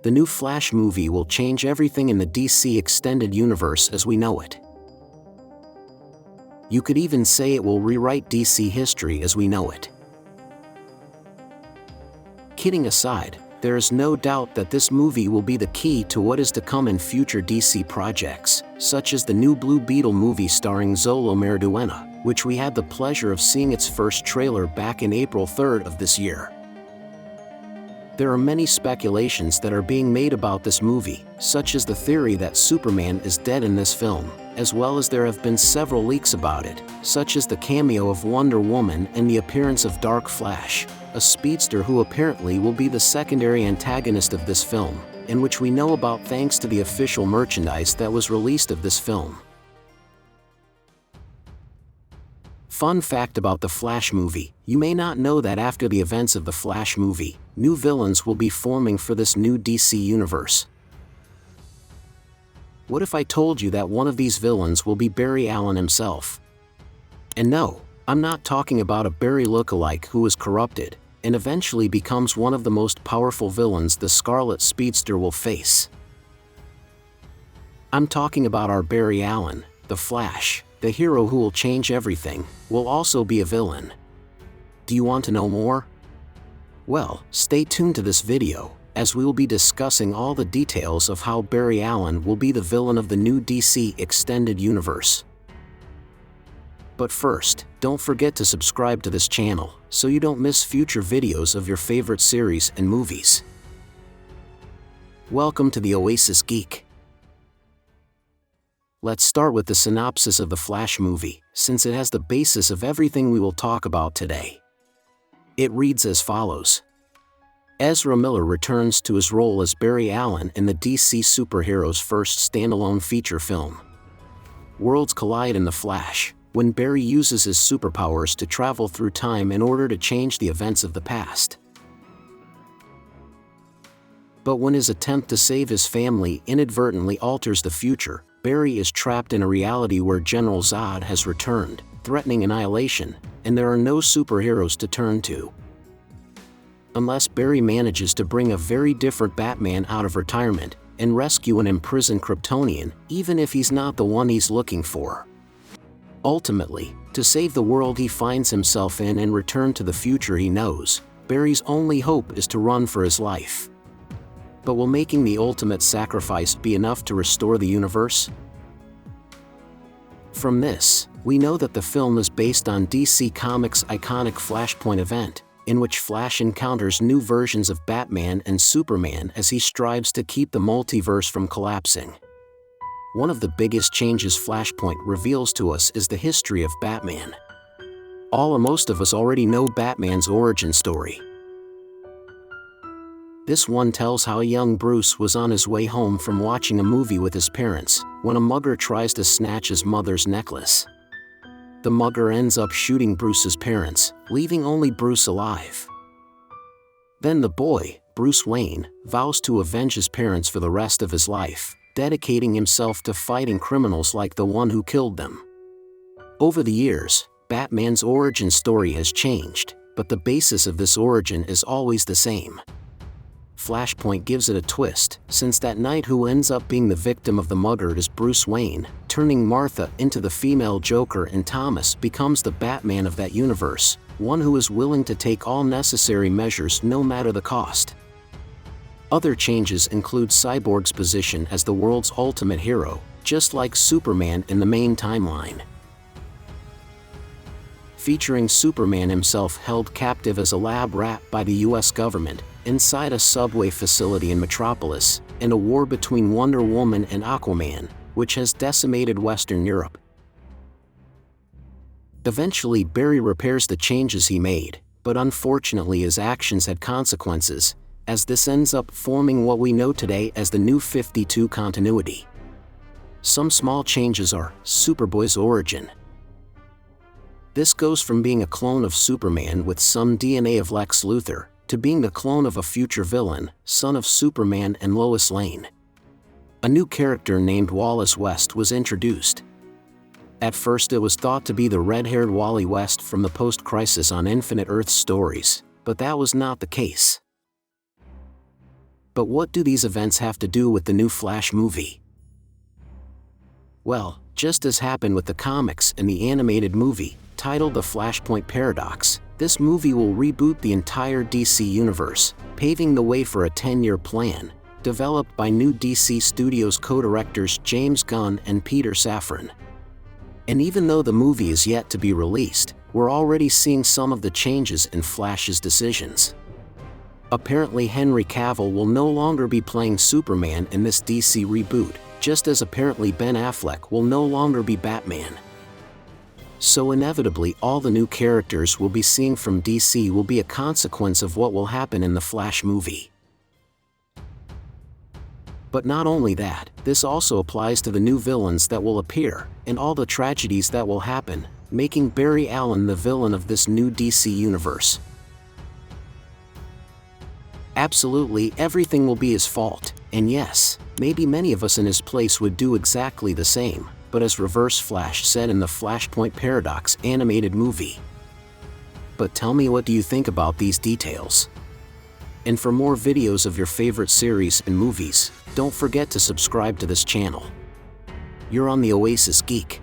the new Flash movie will change everything in the DC extended universe as we know it. You could even say it will rewrite DC history as we know it. Kidding aside, there is no doubt that this movie will be the key to what is to come in future DC projects, such as the new Blue Beetle movie starring Xolo Maridueña, which we had the pleasure of seeing its first trailer back in April 3rd of this year. There are many speculations that are being made about this movie, such as the theory that Superman is dead in this film, as well as there have been several leaks about it, such as the cameo of Wonder Woman and the appearance of Dark Flash, a speedster who apparently will be the secondary antagonist of this film, and which we know about thanks to the official merchandise that was released of this film. Fun fact about the Flash movie: you may not know that after the events of the Flash movie, new villains will be forming for this new DC universe. What if I told you that one of these villains will be Barry Allen himself? And no, I'm not talking about a Barry lookalike who is corrupted and eventually becomes one of the most powerful villains the Scarlet Speedster will face. I'm talking about our Barry Allen, the Flash, the hero who will change everything, will also be a villain. Do you want to know more? Well, stay tuned to this video, as we will be discussing all the details of how Barry Allen will be the villain of the new DC Extended Universe. But first, don't forget to subscribe to this channel, so you don't miss future videos of your favorite series and movies. Welcome to the Oasis Geek. Let's start with the synopsis of the Flash movie, since it has the basis of everything we will talk about today. It reads as follows. Ezra Miller returns to his role as Barry Allen in the DC superhero's first standalone feature film. Worlds collide in The Flash, when Barry uses his superpowers to travel through time in order to change the events of the past. But when his attempt to save his family inadvertently alters the future, Barry is trapped in a reality where General Zod has returned, threatening annihilation, and there are no superheroes to turn to. Unless Barry manages to bring a very different Batman out of retirement and rescue an imprisoned Kryptonian, even if he's not the one he's looking for. Ultimately, to save the world he finds himself in and return to the future he knows, Barry's only hope is to run for his life. But will making the ultimate sacrifice be enough to restore the universe? From this, we know that the film is based on DC Comics' iconic Flashpoint event, in which Flash encounters new versions of Batman and Superman as he strives to keep the multiverse from collapsing. One of the biggest changes Flashpoint reveals to us is the history of Batman. All or most of us already know Batman's origin story. This one tells how a young Bruce was on his way home from watching a movie with his parents, when a mugger tries to snatch his mother's necklace. The mugger ends up shooting Bruce's parents, leaving only Bruce alive. Then the boy, Bruce Wayne, vows to avenge his parents for the rest of his life, dedicating himself to fighting criminals like the one who killed them. Over the years, Batman's origin story has changed, but the basis of this origin is always the same. Flashpoint gives it a twist, since that night who ends up being the victim of the mugger is Bruce Wayne, turning Martha into the female Joker, and Thomas becomes the Batman of that universe, one who is willing to take all necessary measures no matter the cost. Other changes include Cyborg's position as the world's ultimate hero, just like Superman in the main timeline. Featuring Superman himself held captive as a lab rat by the US government, inside a subway facility in Metropolis, and a war between Wonder Woman and Aquaman, which has decimated Western Europe. Eventually Barry repairs the changes he made, but unfortunately his actions had consequences, as this ends up forming what we know today as the New 52 continuity. Some small changes are Superboy's origin. This goes from being a clone of Superman with some DNA of Lex Luthor, to being the clone of a future villain, son of Superman and Lois Lane. A new character named Wallace West was introduced. At first it was thought to be the red-haired Wally West from the Post-Crisis on Infinite Earths stories, but that was not the case. But what do these events have to do with the new Flash movie? Well, just as happened with the comics and the animated movie, titled The Flashpoint Paradox, this movie will reboot the entire DC universe, paving the way for a 10-year plan, developed by new DC Studios co-directors James Gunn and Peter Safran. And even though the movie is yet to be released, we're already seeing some of the changes in Flash's decisions. Apparently Henry Cavill will no longer be playing Superman in this DC reboot, just as apparently Ben Affleck will no longer be Batman. So inevitably all the new characters we'll be seeing from DC will be a consequence of what will happen in the Flash movie. But not only that, this also applies to the new villains that will appear, and all the tragedies that will happen, making Barry Allen the villain of this new DC universe. Absolutely everything will be his fault, and yes, maybe many of us in his place would do exactly the same, but as Reverse Flash said in the Flashpoint Paradox animated movie. But tell me, what do you think about these details? And for more videos of your favorite series and movies, don't forget to subscribe to this channel. You're on the Oasis Geek.